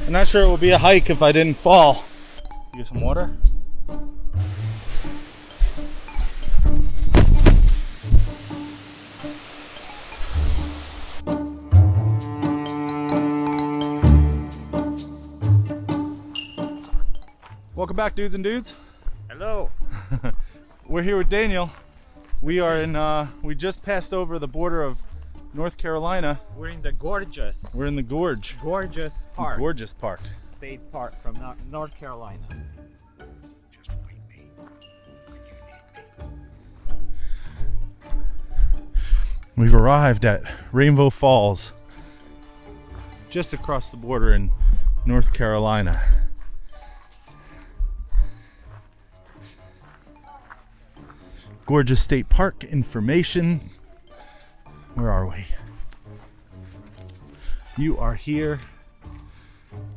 I'm not sure it would be a hike if I didn't fall. Get some water. Welcome back, dudes and dudes. Hello. We're here with Daniel. We are in, we just passed over the border of North Carolina. We're in the Gorges. We're in the Gorge. Gorges Park. Gorges Park. State Park from North Carolina. Just wait me when you need me. We've arrived at Rainbow Falls, just across the border in North Carolina. Gorges State Park information. Where are we? You are here.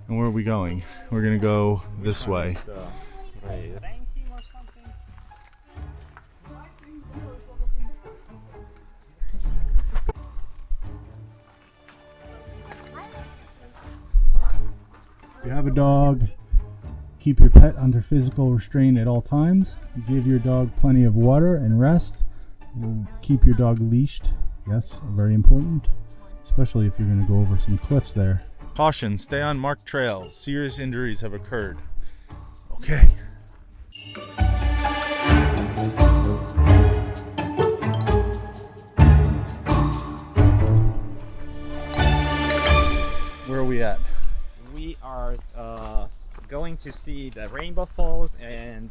And where are we going? We're gonna go this way. If you have a dog, keep your pet under physical restraint at all times. Give your dog plenty of water and rest. Keep your dog leashed. Yes, very important, especially if you're going to go over some cliffs there. Caution, stay on marked trails. Serious injuries have occurred. Okay. Where are we at? We are going to see the Rainbow Falls and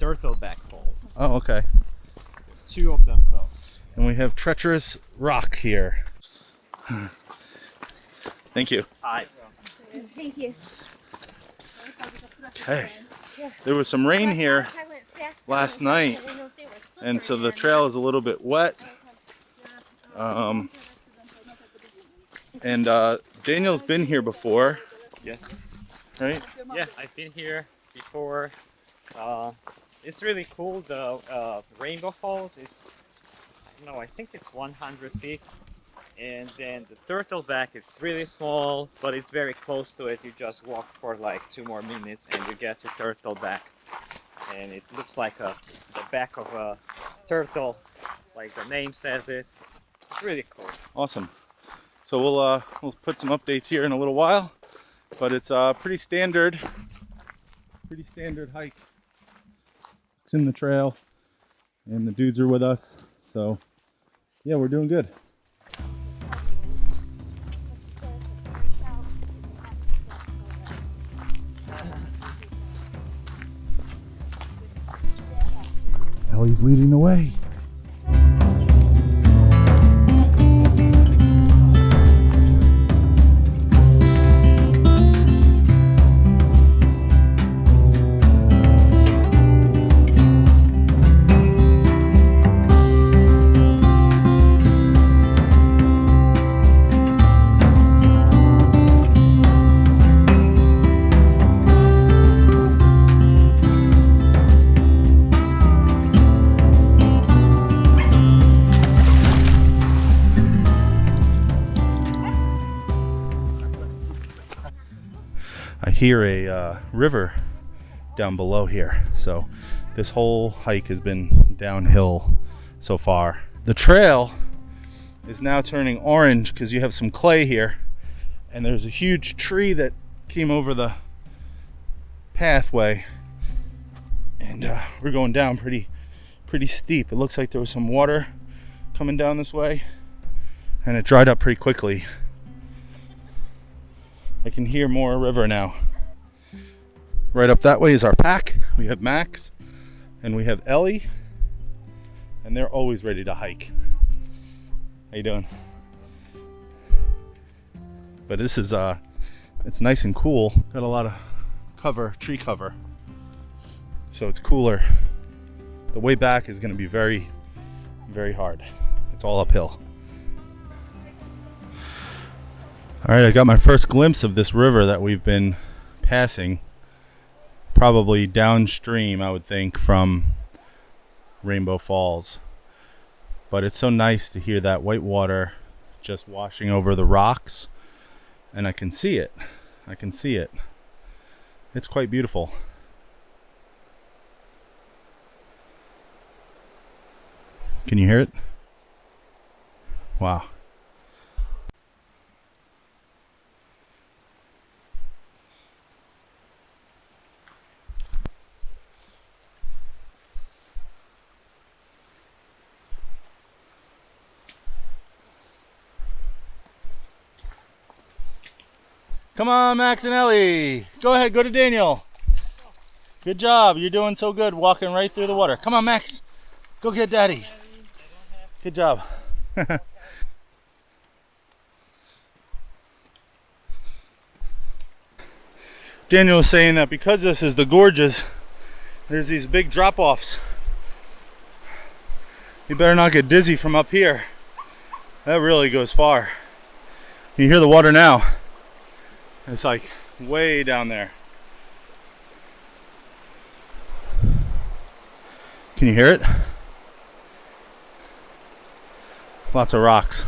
Turtleback Falls. Oh, okay. Two of them close. And we have treacherous rock here. Thank you. Hi. Thank you. Okay. There was some rain here last night, and so the trail is a little bit wet. And Daniel's been here before. Yes. Right? Yeah, I've been here before. It's really cool. The Rainbow Falls. I think it's 100 feet. And then the Turtleback, it's really small, but it's very close to it. You just walk for like 2 more minutes and you get to Turtleback. And it looks like the back of a turtle, like the name says it. It's really cool. Awesome. So we'll put some updates here in a little while, but it's pretty standard hike. It's in the trail, and the dudes are with us. So yeah, we're doing good. Ellie's leading the way. I hear a river down below here, so this whole hike has been downhill so far. The trail is now turning orange because you have some clay here, and there's a huge tree that came over the pathway, and we're going down pretty steep. It looks like there was some water coming down this way, and it dried up pretty quickly. I can hear more river now. Right up that way is our pack. We have Max and we have Ellie, and they're always ready to hike. How you doing? But this is it's nice and cool. Got a lot of cover, tree cover, so it's cooler. The way back is going to be very hard. It's all uphill. All right, I got my first glimpse of this river that we've been passing, probably downstream, I would think, from Rainbow Falls. But it's so nice to hear that white water just washing over the rocks, and I can see it. I can see it. It's quite beautiful. Can you hear it? Wow. Come on, Max and Ellie. Go ahead, go to Daniel. Good job. You're doing so good walking right through the water. Come on, Max. Go get Daddy. Good job. Daniel was saying that because this is the Gorges, there's these big drop-offs. You better not get dizzy from up here. That really goes far. You hear the water now. It's like way down there. Can you hear it? Lots of rocks.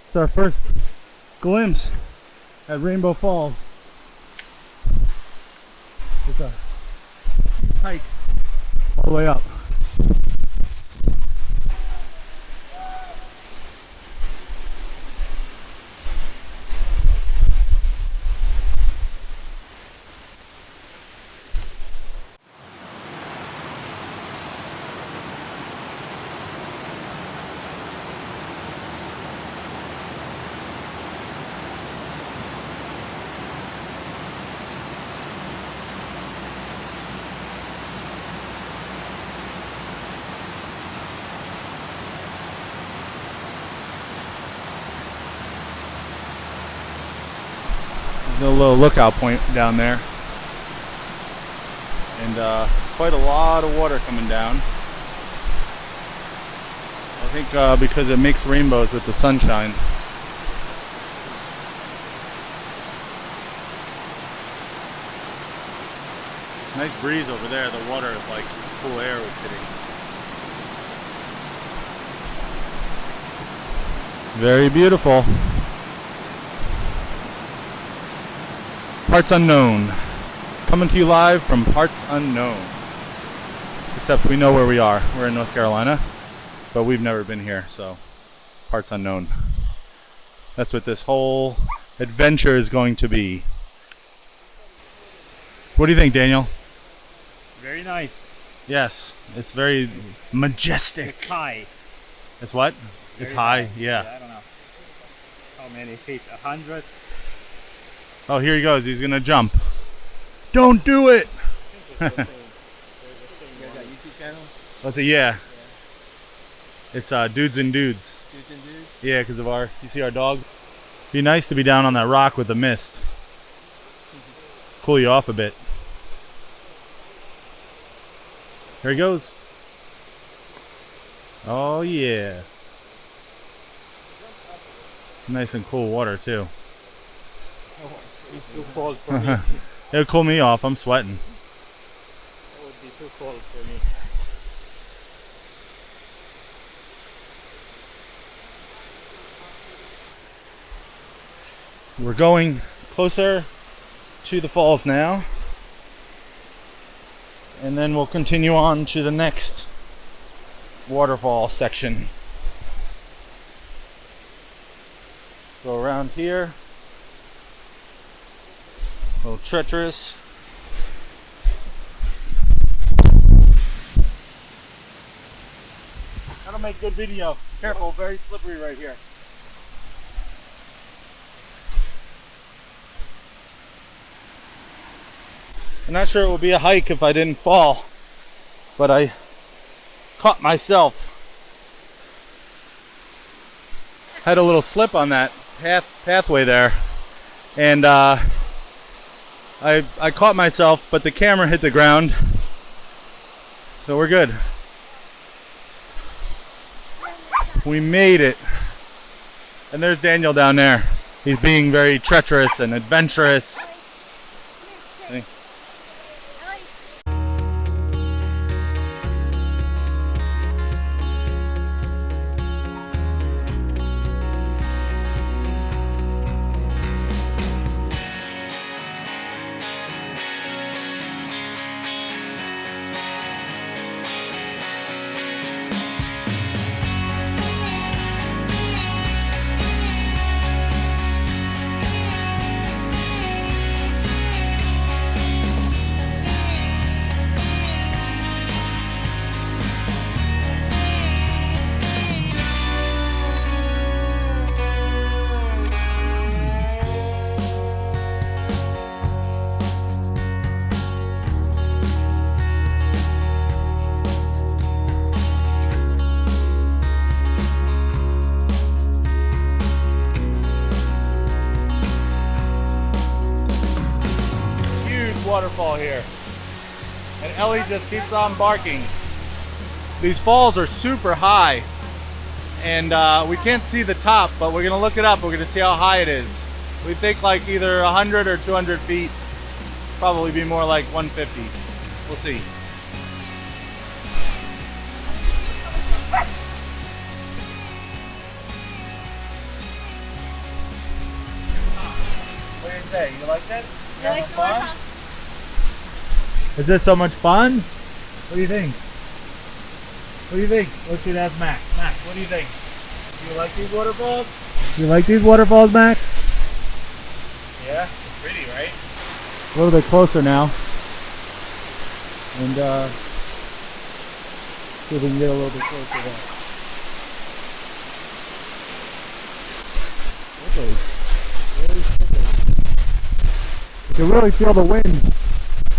It's our first glimpse at Rainbow Falls. It's a hike all the way up. There's a little lookout point down there, and quite a lot of water coming down. I think because it makes rainbows with the sunshine. Nice breeze over there. The water is like cool air was hitting. Very beautiful. Parts Unknown. Coming to you live from Parts Unknown. Except we know where we are. We're in North Carolina, but we've never been here, so Parts Unknown. That's what this whole adventure is going to be. What do you think, Daniel? Very nice. Yes, it's very majestic. It's high. It's what? Very it's high, high. yeah. I don't know. How many feet? 100? Oh, here he goes. He's going to jump. Don't do it! What's it? Yeah. It's Dudes and Dudes. Dudes and Dudes? Yeah, because of our, you see our dog? Be nice to be down on that rock with the mist. Cool you off a bit. Here he goes. Oh yeah. Nice and cool water too. It's too cold for me. It'll cool me off. I'm sweating. It would be too cold for me. We're going closer to the falls now, and then we'll continue on to the next waterfall section. Go around here. A little treacherous. That'll make good video. Careful, very slippery right here. I'm not sure it would be a hike if I didn't fall, but I caught myself. Had a little slip on that pathway there, and I caught myself, but the camera hit the ground, so we're good. We made it. And there's Daniel down there. He's being very treacherous and adventurous. Waterfall here, and Ellie just keeps on barking. These falls are super high, and we can't see the top, but we're gonna look it up. We're gonna see how high it is. We think like either 100 or 200 feet, probably be more like 150. We'll see. What do you say? You like this? You like the waterfall? Is this so much fun? What do you think? What do you think? Let's should ask Max. Max, what do you think? Do you like these waterfalls? You like these waterfalls, Max? Yeah, it's pretty, right? A little bit closer now. And see if we can get a little bit closer there. You can really feel the wind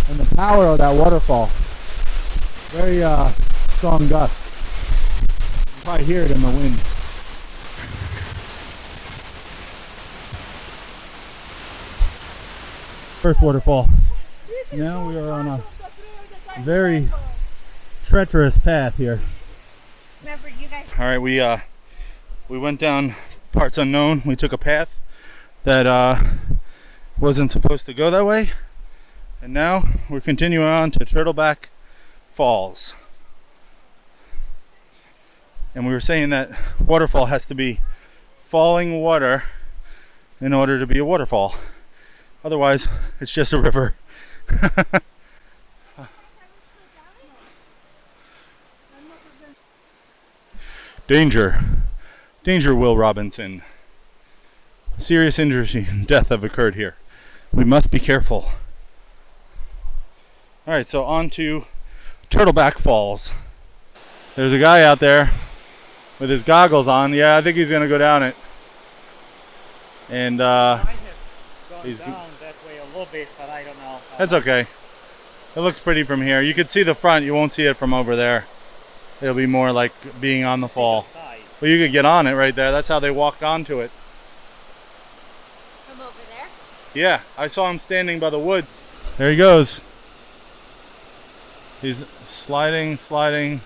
and the power of that waterfall. Very strong gust. You can probably hear it in the wind. First waterfall. Now we are on a very treacherous path here. Remember, you guys. All right, we went down parts unknown. We took a path that wasn't supposed to go that way. And now we're continuing on to Turtleback Falls. And we were saying that waterfall has to be falling water in order to be a waterfall. Otherwise, it's just a river. Danger. Danger, Will Robinson. Serious injury and death have occurred here. We must be careful. Alright, so on to Turtleback Falls. There's a guy out there with his goggles on. Yeah, I think he's gonna go down it. And I have gone down that way a little bit, but I don't know. That's okay. It looks pretty from here. You can see the front, you won't see it from over there. It'll be more like being on the fall. Well, you could get on it right there. That's how they walked onto it. From over there? Yeah, I saw him standing by the wood. There he goes. He's sliding, sliding.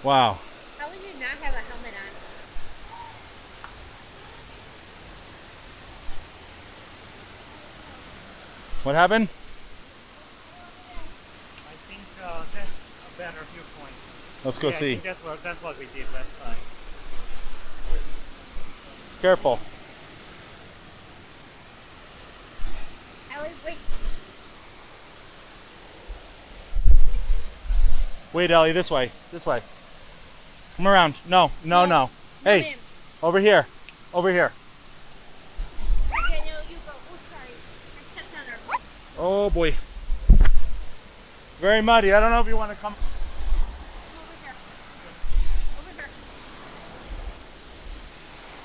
Wow. How would you not have a helmet on? What happened? I think that's a better viewpoint. Let's go see. I think that's what we did last time. Careful. Ellie, wait. Wait, Ellie, this way. This way. Come around. No, no, no. Hey, Ma'am. over here. Over here. Daniel, you go. Oh, sorry. I stepped on her foot. Oh boy. Very muddy. I don't know if you want to come. Over here. Over here.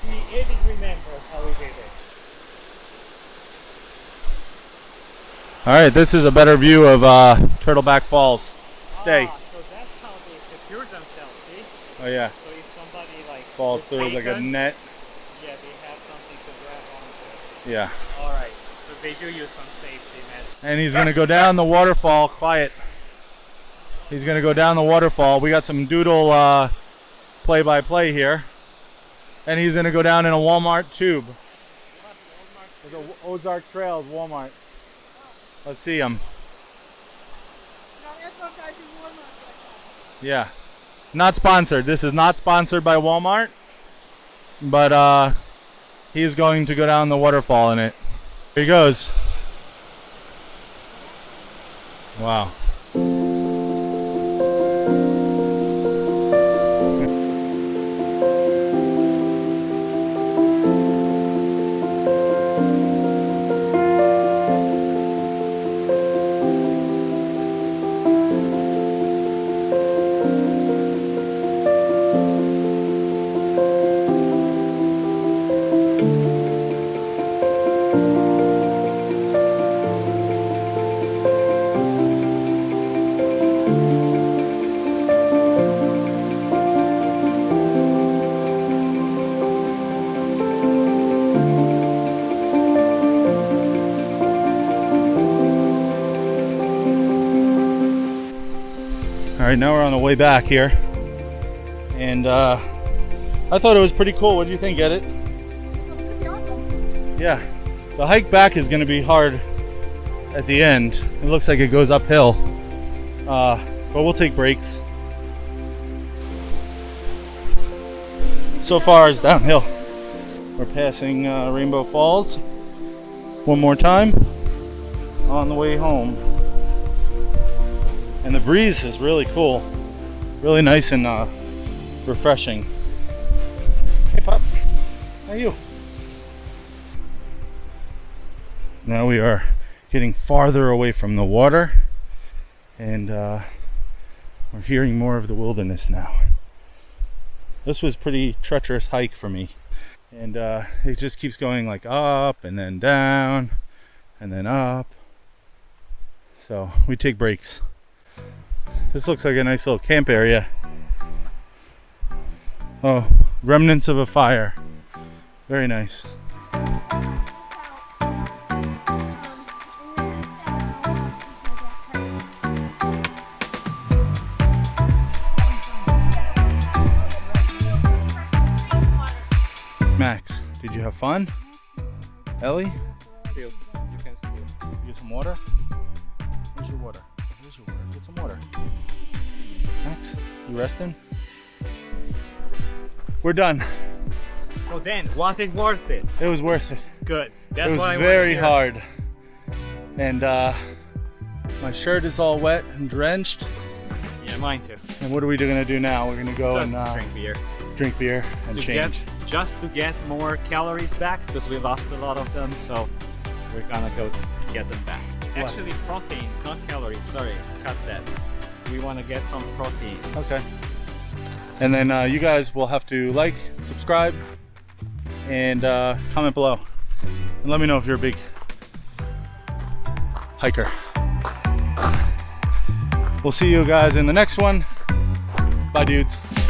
See, Eddie remembers how we did it. Alright, this is a better view of Turtleback Falls. Stay. So that's how they secure themselves, see? Oh yeah. So if somebody like Falls through like a mistaken, net. yeah, they have something to grab onto. Yeah. Alright, so they do use some safety measures. And he's gonna go down the waterfall. Quiet. He's gonna go down the waterfall. We got some doodle play-by-play here. And he's gonna go down in a Walmart tube. The Ozark Trails Walmart. Let's see him. Yeah. Not sponsored. This is not sponsored by Walmart. But he's going to go down the waterfall in it. Here he goes. Wow. Alright, now we're on the way back here. And I thought it was pretty cool. What do you think, Edit? It was pretty awesome. Yeah. The hike back is going to be hard at the end. It looks like it goes uphill. But we'll take breaks. So far it's downhill. We're passing Rainbow Falls one more time on the way home. And the breeze is really cool. Really nice and refreshing. Hey, Pop. How are you? Now we are getting farther away from the water. And we're hearing more of the wilderness now. This was a pretty treacherous hike for me. And it just keeps going like up and then down and then up. So we take breaks. This looks like a nice little camp area. Oh, remnants of a fire. Very nice. Max, did you have fun? Ellie? Still, you can still. You get some water? Where's your water? Where's your water? Get some water. Max, you resting? We're done. So then, was it worth it? It was worth it. Good. That's It was what I very wanted to hear. hard. And my shirt is all wet and drenched. Yeah, mine too. And what are we gonna do now? We're gonna go Just and drink beer. drink beer and change. Just to get more calories back, because we lost a lot of them, so we're gonna go get them back. What? Actually, proteins, not calories. Sorry, cut that. We want to get some proteins. Okay. And then you guys will have to like, subscribe, and comment below. And let me know if you're a big hiker. We'll see you guys in the next one. Bye, dudes.